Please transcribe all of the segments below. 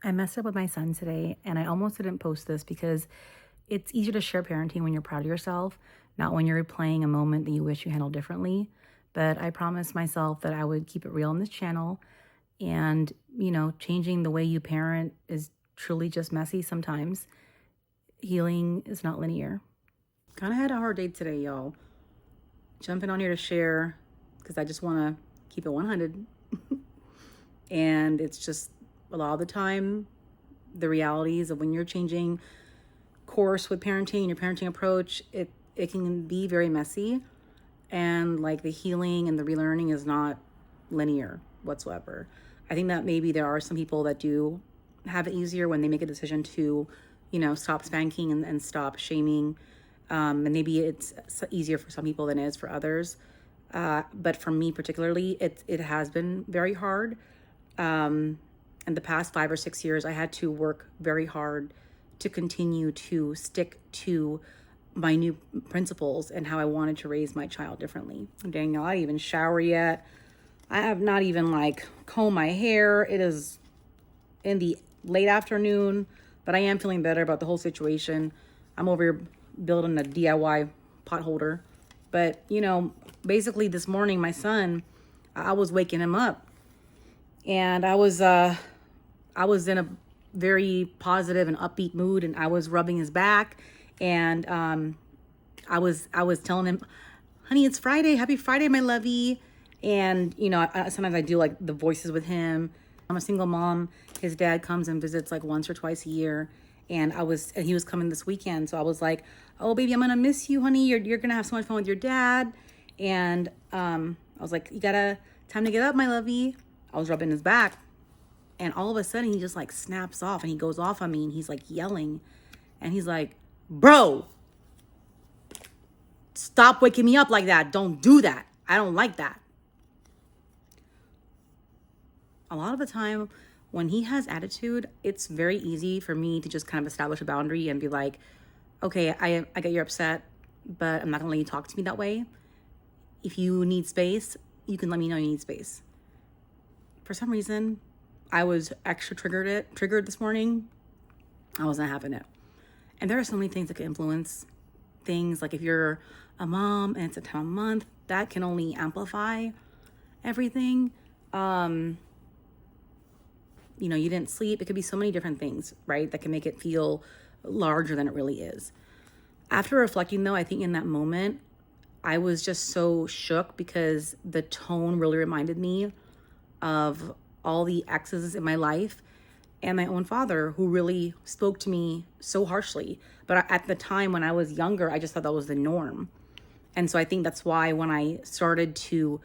I messed up with my son today, and I almost didn't post this because it's easier to share parenting when you're proud of yourself, not when you're replaying a moment that you wish you handled differently. But I promised myself that I would keep it real on this channel. And, changing the way you parent is truly just messy sometimes. Healing is not linear. Kind of had a hard day today, y'all. Jumping on here to share because I just want to keep it 100. And it's just a lot of the time, the realities of when you're changing course with parenting and your parenting approach, it can be very messy. And like the healing and the relearning is not linear whatsoever. I think that maybe there are some people that do have it easier when they make a decision to, stop spanking and stop shaming. And maybe it's easier for some people than it is for others. But for me particularly, it has been very hard. In the past 5 or 6 years, I had to work very hard to continue to stick to my new principles and how I wanted to raise my child differently. Daniel, I didn't even shower yet. I have not even combed my hair. It is in the late afternoon, but I am feeling better about the whole situation. I'm over here building a DIY pot holder. But, basically this morning, my son, I was waking him up, and I was in a very positive and upbeat mood, and I was rubbing his back, and I was telling him, honey, it's Friday. Happy Friday, my lovey. And, sometimes I do the voices with him. I'm a single mom. His dad comes and visits once or twice a year. And he was coming this weekend. So I was like, oh, baby, I'm going to miss you, honey. You're going to have so much fun with your dad. And I was like, time to get up, my lovey. I was rubbing his back. And all of a sudden, he just snaps off and he goes off on me and he's yelling. And he's like, bro, stop waking me up like that. Don't do that. I don't like that. A lot of the time when he has attitude, it's very easy for me to just kind of establish a boundary and be like, okay, I get you're upset, but I'm not going to let you talk to me that way. If you need space, you can let me know you need space. For some reason, I was extra triggered this morning. I wasn't having it. And there are so many things that can influence things. Like if you're a mom and it's a time of month, that can only amplify everything. You didn't sleep. It could be so many different things, right? That can make it feel larger than it really is. After reflecting though, I think in that moment, I was just so shook because the tone really reminded me of all the exes in my life and my own father who really spoke to me so harshly. But at the time when I was younger, I just thought that was the norm. And so I think that's why when I started to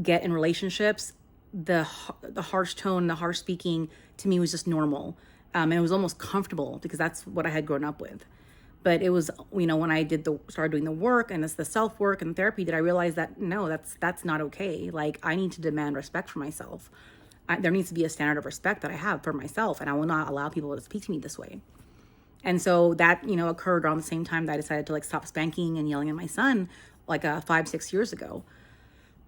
get in relationships, the harsh tone, the harsh speaking to me was just normal. And it was almost comfortable because that's what I had grown up with. But it was, when I started doing the work and it's the self-work and therapy that I realized that no, that's not okay. I need to demand respect for myself. There needs to be a standard of respect that I have for myself, and I will not allow people to speak to me this way. And so that, occurred around the same time that I decided to stop spanking and yelling at my son 5-6 years ago.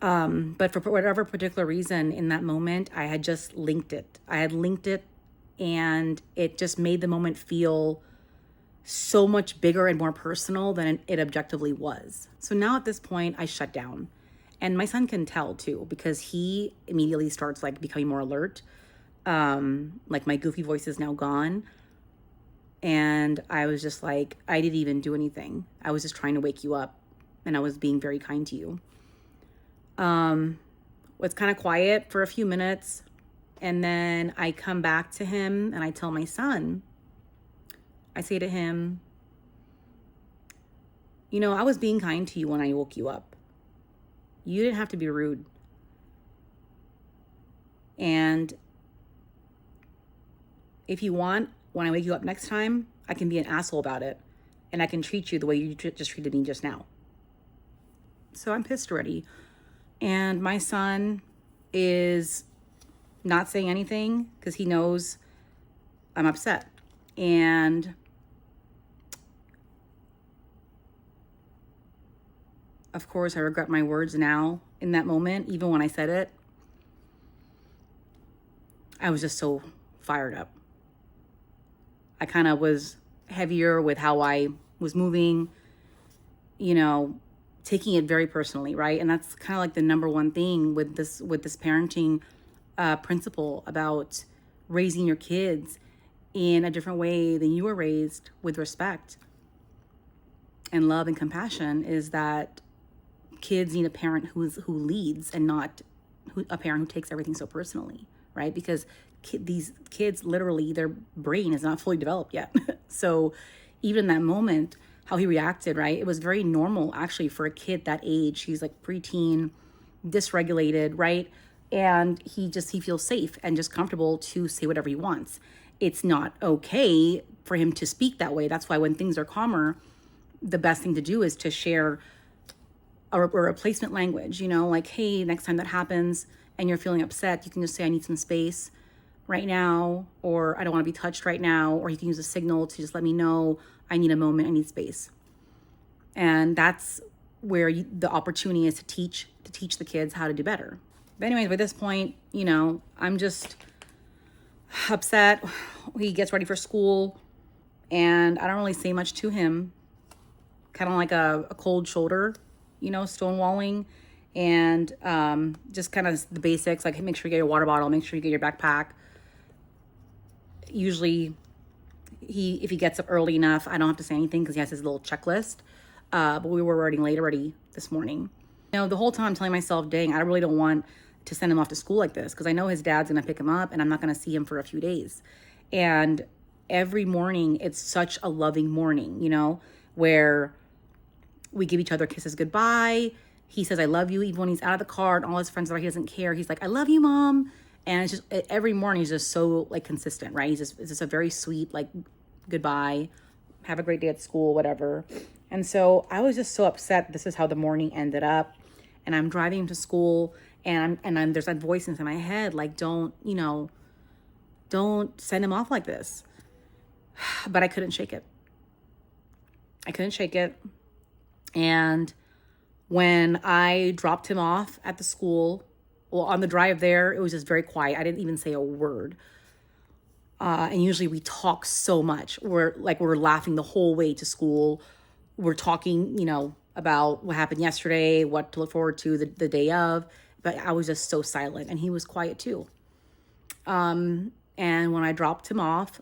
But for whatever particular reason in that moment, I had just linked it. And it just made the moment feel so much bigger and more personal than it objectively was. So now at this point, I shut down. And my son can tell too, because he immediately starts becoming more alert. My goofy voice is now gone. And I was just I didn't even do anything. I was just trying to wake you up, and I was being very kind to you. Was kind of quiet for a few minutes, and then I come back to him and I tell my son, I say to him, I was being kind to you when I woke you up. You didn't have to be rude. And if you want, when I wake you up next time, I can be an asshole about it, and I can treat you the way you just treated me just now. So I'm pissed already. And my son is not saying anything because he knows I'm upset. And of course, I regret my words now. In that moment, even when I said it, I was just so fired up. I kind of was heavier with how I was moving, you know, taking it very personally, right? And that's kind of like the number one thing with this parenting principle about raising your kids in a different way than you were raised, with respect and love and compassion, is that kids need a parent who leads, and not a parent who takes everything so personally, right? Because these kids, literally, their brain is not fully developed yet. So even in that moment, how he reacted, right? It was very normal, actually, for a kid that age. He's like preteen, dysregulated, right? And he feels safe and just comfortable to say whatever he wants. It's not okay for him to speak that way. That's why when things are calmer, the best thing to do is to share a replacement language, like, hey, next time that happens and you're feeling upset, you can just say, I need some space right now, or I don't want to be touched right now, or you can use a signal to just let me know I need a moment, I need space. And that's where the opportunity is to teach the kids how to do better. But anyways, by this point, I'm just upset. He gets ready for school, and I don't really say much to him. Kind of like a cold shoulder, stonewalling, and just kind of the basics, like, hey, make sure you get your water bottle, make sure you get your backpack. Usually, if he gets up early enough, I don't have to say anything because he has his little checklist. But we were running late already this morning. The whole time I'm telling myself, dang, I really don't want to send him off to school like this, because I know his dad's going to pick him up and I'm not going to see him for a few days. And every morning, it's such a loving morning, where we give each other kisses goodbye. He says, I love you, even when he's out of the car and all his friends are, he doesn't care. He's like, I love you, Mom. And it's just, every morning is just so, like, consistent, right? It's just a very sweet, like, goodbye, have a great day at school, whatever. And so I was just so upset. This is how the morning ended up. And I'm driving him to school, and there's that voice inside my head, like, don't send him off like this. But I couldn't shake it. And when I dropped him off at the school, well, on the drive there, it was just very quiet. I didn't even say a word. And usually we talk so much. We're laughing the whole way to school. We're talking, about what happened yesterday, what to look forward to the day of. But I was just so silent, and he was quiet too. And when I dropped him off,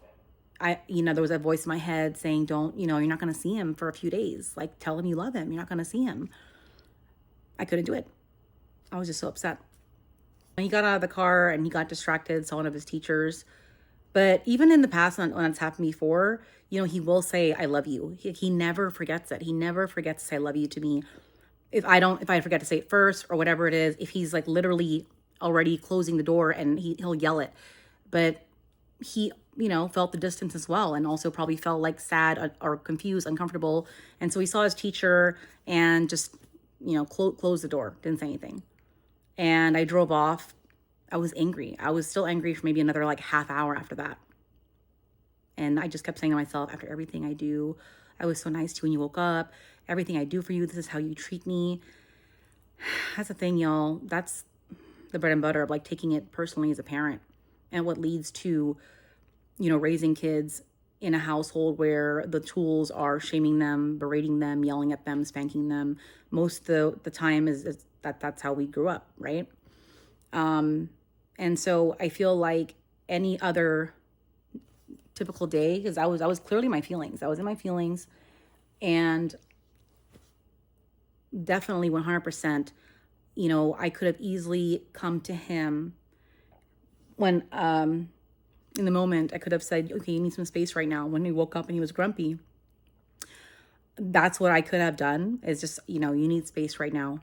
there was a voice in my head saying, don't, you're not going to see him for a few days. Like, tell him you love him. You're not going to see him. I couldn't do it. I was just so upset. When he got out of the car and he got distracted, saw one of his teachers. But even in the past, when it's happened before, he will say, I love you. He never forgets it. He never forgets to say, I love you to me. If I forget to say it first or whatever it is, if he's like literally already closing the door, and he'll yell it. But he, felt the distance as well, and also probably felt like sad or confused, uncomfortable. And so he saw his teacher and just, closed the door, didn't say anything. And I drove off. I was angry. I was still angry for maybe another like half hour after that. And I just kept saying to myself, after everything I do, I was so nice to you when you woke up. Everything I do for you, this is how you treat me. That's the thing, y'all. That's the bread and butter of like taking it personally as a parent, and what leads to, raising kids in a household where the tools are shaming them, berating them, yelling at them, spanking them. Most of the time is that's how we grew up, right? And so I feel like any other typical day, because I was clearly my feelings. I was in my feelings, and definitely 100%, I could have easily come to him when, in the moment, I could have said, okay, you need some space right now. When he woke up and he was grumpy, that's what I could have done, is just, you need space right now.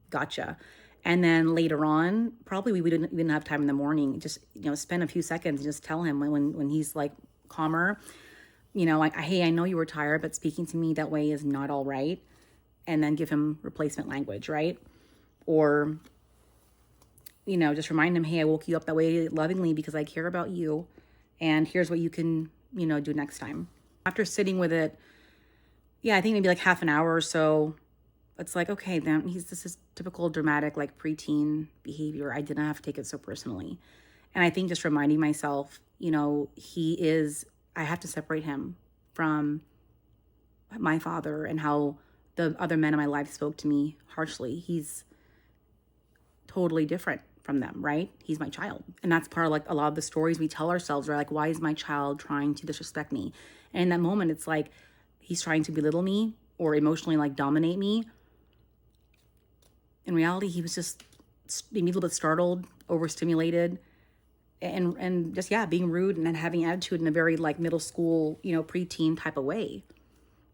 Gotcha. And then later on, probably we didn't have time in the morning. Just, spend a few seconds and just tell him when he's like calmer, like, hey, I know you were tired, but speaking to me that way is not all right. And then give him replacement language, right? Or, just remind him, hey, I woke you up that way lovingly because I care about you. And here's what you can, do next time. After sitting with it, I think maybe like half an hour or so, it's like, okay, then this is typical dramatic, like preteen behavior. I didn't have to take it so personally. And I think just reminding myself, I have to separate him from my father and how the other men in my life spoke to me harshly. He's totally different from them, right? He's my child. And that's part of like a lot of the stories we tell ourselves, right? Like, why is my child trying to disrespect me? And in that moment, it's like he's trying to belittle me or emotionally like dominate me. In reality, he was just being a little bit startled, overstimulated, and just, yeah, being rude and then having attitude in a very like middle school, preteen type of way.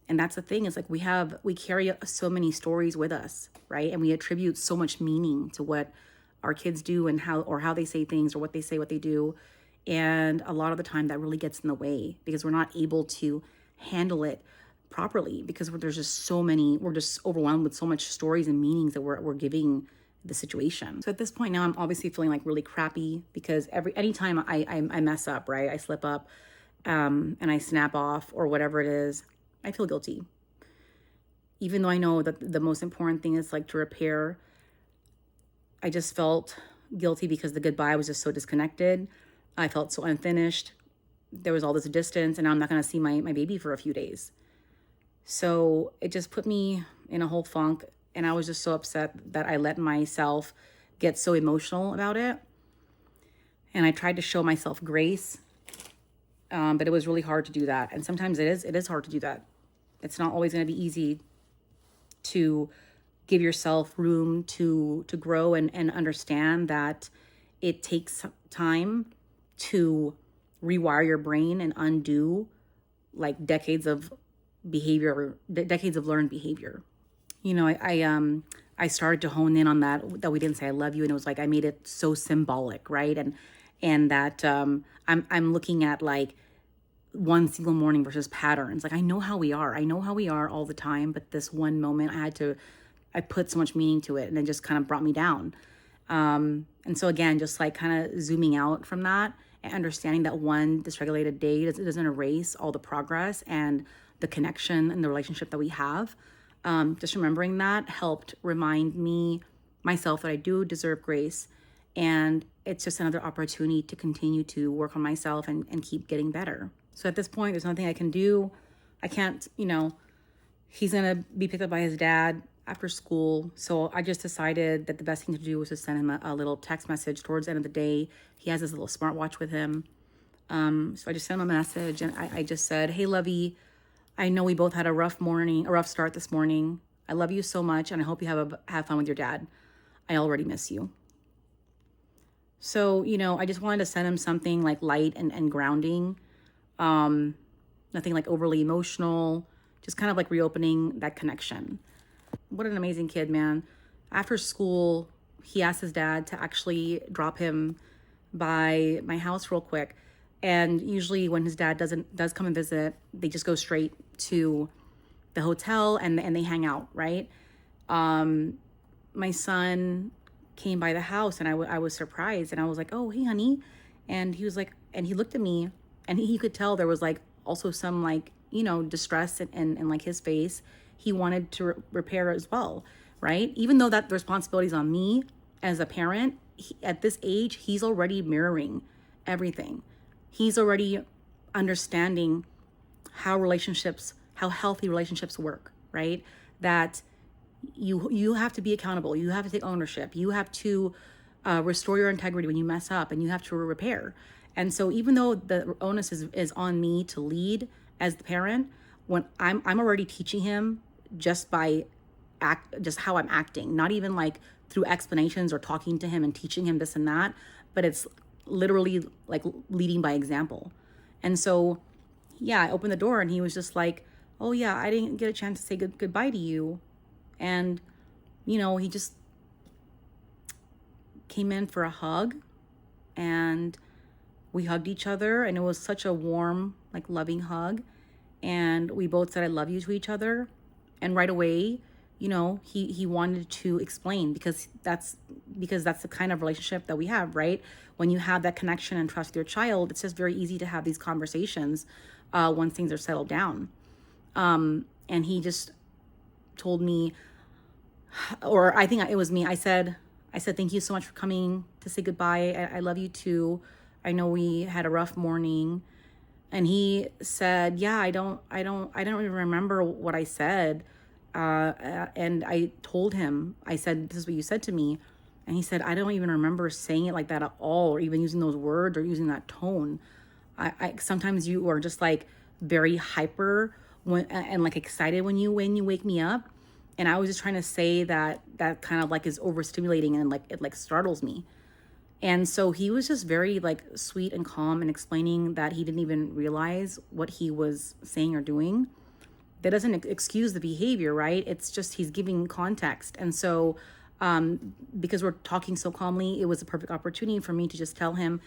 And that's the thing, is like we carry so many stories with us, right? And we attribute so much meaning to what our kids do and how they say things or what they say, what they do. And a lot of the time that really gets in the way because we're not able to handle it properly because there's just we're just overwhelmed with so much stories and meanings that we're giving the situation. So at this point now, I'm obviously feeling like really crappy because anytime I mess up, right? I slip up and I snap off or whatever it is, I feel guilty. Even though I know that the most important thing is like to repair, I just felt guilty because the goodbye was just so disconnected. I felt so unfinished. There was all this distance and now I'm not going to see my baby for a few days. So it just put me in a whole funk. And I was just so upset that I let myself get so emotional about it. And I tried to show myself grace, but it was really hard to do that. And sometimes it is hard to do that. It's not always going to be easy to give yourself room to grow and decide that it takes time to rewire your brain and undo like decades of learned behavior. I started to hone in on that we didn't say I love you, and it was like I made it so symbolic, right? And that I'm looking at like one single morning versus patterns. Like I know how we are all the time, but this one moment I put so much meaning to it, and it just kind of brought me down. And so again, just like kind of zooming out from that and understanding that one dysregulated day doesn't erase all the progress and the connection and the relationship that we have. Just remembering that helped remind myself that I do deserve grace, and it's just another opportunity to continue to work on myself and keep getting better. So at this point, there's nothing I can do. I can't, he's going to be picked up by his dad after school. So I just decided that the best thing to do was to send him a little text message towards the end of the day. He has his little smartwatch with him. So I just sent him a message and I just said, hey, Lovey, I know we both had a rough start this morning. I love you so much, and I hope you have fun with your dad. I already miss you. So, I just wanted to send him something like light and grounding. Nothing like overly emotional, just kind of like reopening that connection. What an amazing kid, man. After school, he asked his dad to actually drop him by my house real quick. And usually when his dad does come and visit, they just go straight to the hotel and they hang out, right? My son came by the house and I was surprised, and I was like, oh, hey, honey. And he was like, and he looked at me, and he could tell there was like also some like, distress in like his face. He wanted to repair as well, right? Even though that the responsibility is on me as a parent, at this age, he's already mirroring everything. He's already understanding how healthy relationships work, right? That you have to be accountable. You have to take ownership. You have to restore your integrity when you mess up, and you have to repair. And so even though the onus is on me to lead as the parent, when I'm already teaching him just by just how I'm acting, not even like through explanations or talking to him and teaching him this and that, but it's literally like leading by example. And so, yeah, I opened the door and he was just like, oh yeah, I didn't get a chance to say goodbye to you. And, he just came in for a hug, and we hugged each other, and it was such a warm, like loving hug. And we both said, I love you to each other. And right away, he wanted to explain because that's the kind of relationship that we have, right? When you have that connection and trust with your child, it's just very easy to have these conversations once things are settled down. And he just told me, or I think it was me, I said, thank you so much for coming to say goodbye. I love you too. I know we had a rough morning. And he said, yeah, I don't even remember what I said. And I told him, I said, this is what you said to me. And he said, I don't even remember saying it like that at all, or even using those words or using that tone. I sometimes you are just like very hyper and like excited when you wake me up. And I was just trying to say that kind of like is overstimulating and like it like startles me. And so he was just very like sweet and calm and explaining that he didn't even realize what he was saying or doing. That doesn't excuse the behavior, right? It's just he's giving context. And so because we're talking so calmly, it was a perfect opportunity for me to just tell him,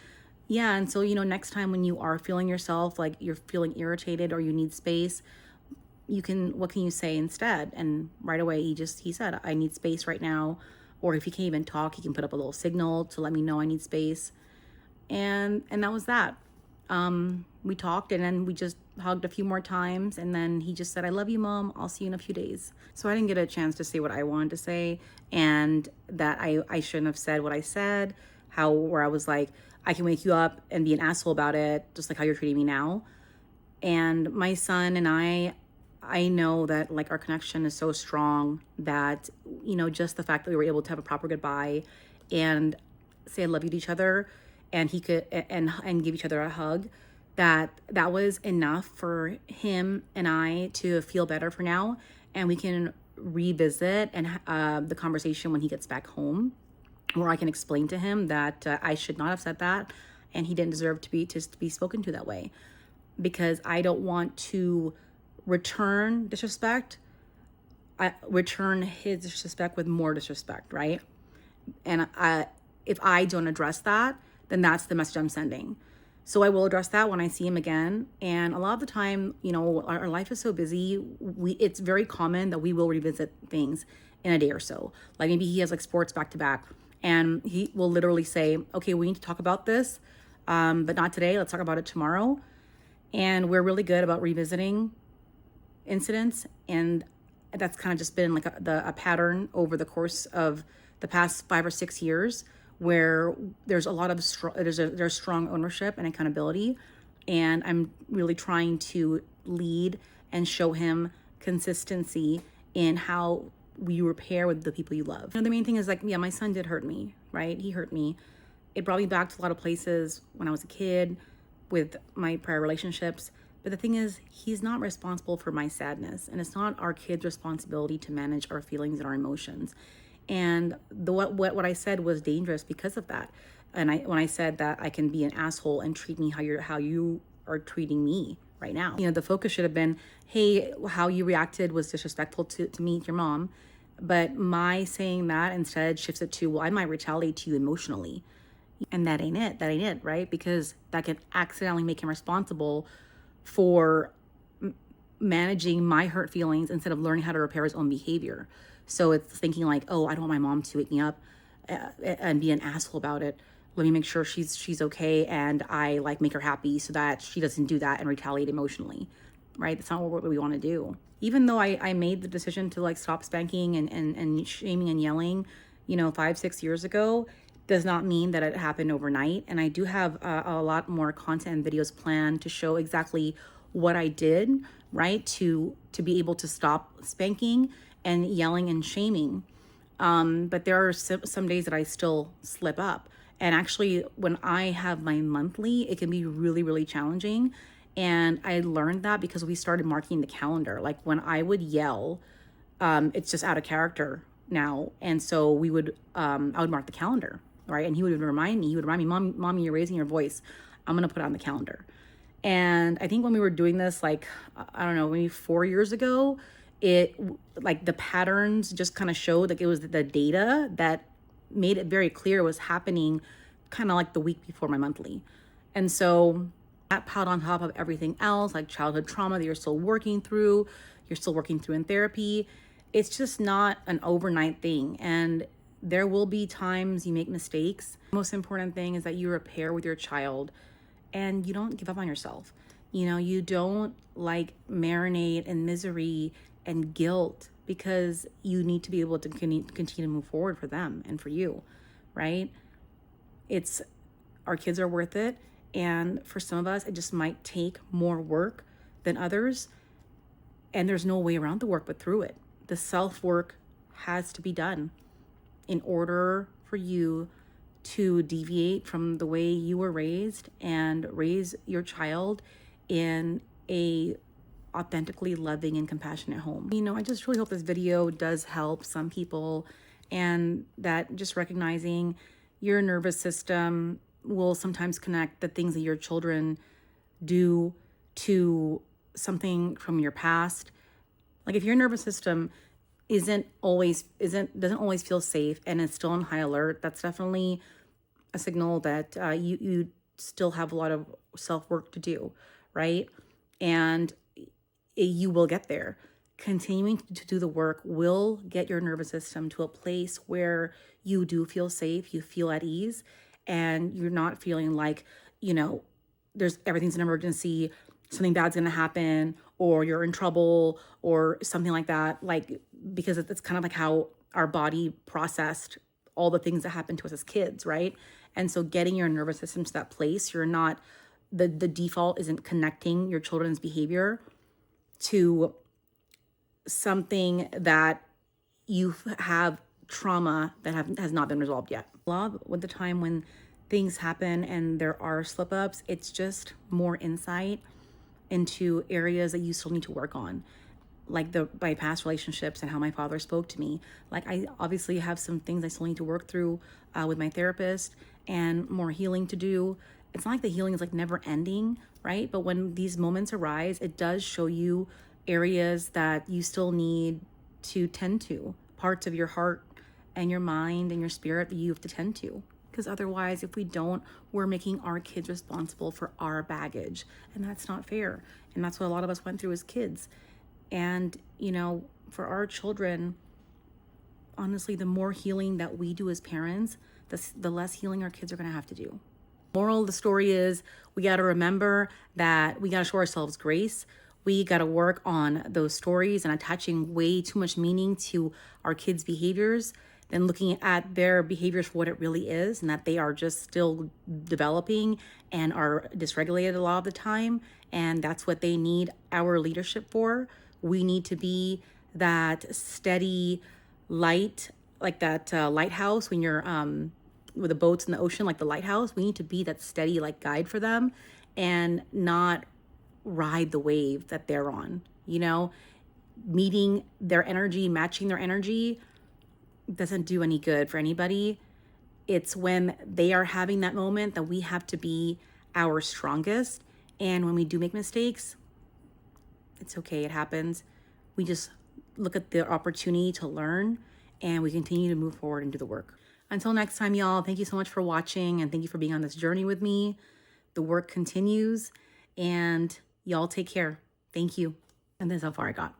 yeah. And so, next time when you are feeling yourself, like you're feeling irritated or you need space, what can you say instead? And right away, he said, I need space right now. Or if he can't even talk, he can put up a little signal to let me know I need space. And that was that. We talked and then we just hugged a few more times. And then he just said, I love you, Mom. I'll see you in a few days. So I didn't get a chance to say what I wanted to say. And that I shouldn't have said what I said. Where I was like, I can wake you up and be an asshole about it, just like how you're treating me now. And my son and I know that like our connection is so strong that, just the fact that we were able to have a proper goodbye and say I love you to each other, and he could and give each other a hug, that was enough for him and I to feel better for now. And we can revisit and the conversation when he gets back home, where I can explain to him that I should not have said that and he didn't deserve to be spoken to that way, because I don't want to return disrespect. I return his disrespect with more disrespect, right? And if I don't address that, then that's the message I'm sending. So I will address that when I see him again. And a lot of the time, our life is so busy. It's very common that we will revisit things in a day or so. Like maybe he has like sports back to back, and he will literally say, okay, we need to talk about this, but not today. Let's talk about it tomorrow. And we're really good about revisiting incidents, and that's kind of just been like a pattern over the course of the past 5 or 6 years, where there's a lot of there's strong ownership and accountability, and I'm really trying to lead and show him consistency in how we repair with the people you love. The main thing is like, yeah, my son did hurt me, right? He hurt me. It brought me back to a lot of places when I was a kid with my prior relationships. But the thing is, he's not responsible for my sadness, and it's not our kids' responsibility to manage our feelings and our emotions. And what I said was dangerous because of that. And when I said that I can be an asshole and treat me how you are treating me right now. The focus should have been, hey, how you reacted was disrespectful to me, your mom. But my saying that instead shifts it to, well, I might retaliate to you emotionally. And that ain't it, right? Because that could accidentally make him responsible for managing my hurt feelings instead of learning how to repair his own behavior. So it's thinking like, oh, I don't want my mom to wake me up and be an asshole about it. Let me make sure she's okay, and I like make her happy so that she doesn't do that and retaliate emotionally, right? That's not what we want to do. Even though I made the decision to like stop spanking and shaming and yelling, 5-6 years ago, does not mean that it happened overnight. And I do have a lot more content and videos planned to show exactly what I did, right, to be able to stop spanking and yelling and shaming. But there are some days that I still slip up. And actually, when I have my monthly, it can be really, really challenging. And I learned that because we started marking the calendar. Like when I would yell, it's just out of character now. And so I would mark the calendar, right? And he would remind me, Mommy, you're raising your voice. I'm going to put it on the calendar. And I think when we were doing this, like, I don't know, maybe 4 years ago, it like the patterns just kind of showed, like it was the data that made it very clear was happening kind of like the week before my monthly. And so that piled on top of everything else, like childhood trauma that you're still working through in therapy. It's just not an overnight thing. And there will be times you make mistakes. The most important thing is that you repair with your child and you don't give up on yourself. You don't like marinate in misery and guilt, because you need to be able to continue to move forward for them and for you, right? Our kids are worth it, And for some of us, it just might take more work than others. And there's no way around the work but through it. The self-work has to be done in order for you to deviate from the way you were raised and raise your child in a authentically loving and compassionate home. You know, I just really hope this video does help some people, and that just recognizing your nervous system will sometimes connect the things that your children do to something from your past. Like if your nervous system doesn't always feel safe and it's still on high alert, that's definitely a signal that you still have a lot of self-work to do, right? And you will get there. Continuing to do the work will get your nervous system to a place where you do feel safe, you feel at ease, and you're not feeling like, you know, everything's an emergency, something bad's gonna happen, or you're in trouble, or something like that. Like, because it's kind of like how our body processed all the things that happened to us as kids, right? And so getting your nervous system to that place, you're not, the default isn't connecting your children's behavior to something that you have trauma that has not been resolved yet. A lot with the time when things happen and there are slip ups, it's just more insight into areas that you still need to work on, like my past relationships and how my father spoke to me. Like I obviously have some things I still need to work through with my therapist and more healing to do. It's not like the healing is like never ending, right? But when these moments arise, it does show you areas that you still need to tend to, parts of your heart and your mind and your spirit that you have to tend to. Because otherwise, if we don't, we're making our kids responsible for our baggage. And that's not fair. And that's what a lot of us went through as kids. And, you know, for our children, honestly, the more healing that we do as parents, the less healing our kids are going to have to do. Moral of the story is we got to remember that we got to show ourselves grace. We got to work on those stories and attaching way too much meaning to our kids' behaviors than looking at their behaviors for what it really is, and that they are just still developing and are dysregulated a lot of the time. And that's what they need our leadership for. We need to be that steady light, like that lighthouse when you're with the boats in the ocean, like the lighthouse. We need to be that steady like guide for them and not ride the wave that they're on. You know, meeting their energy, matching their energy doesn't do any good for anybody. It's when they are having that moment that we have to be our strongest. And when we do make mistakes, it's okay, it happens. We just look at the opportunity to learn and we continue to move forward and do the work. Until next time, y'all, thank you so much for watching and thank you for being on this journey with me. The work continues and y'all take care. Thank you. And this is how far I got.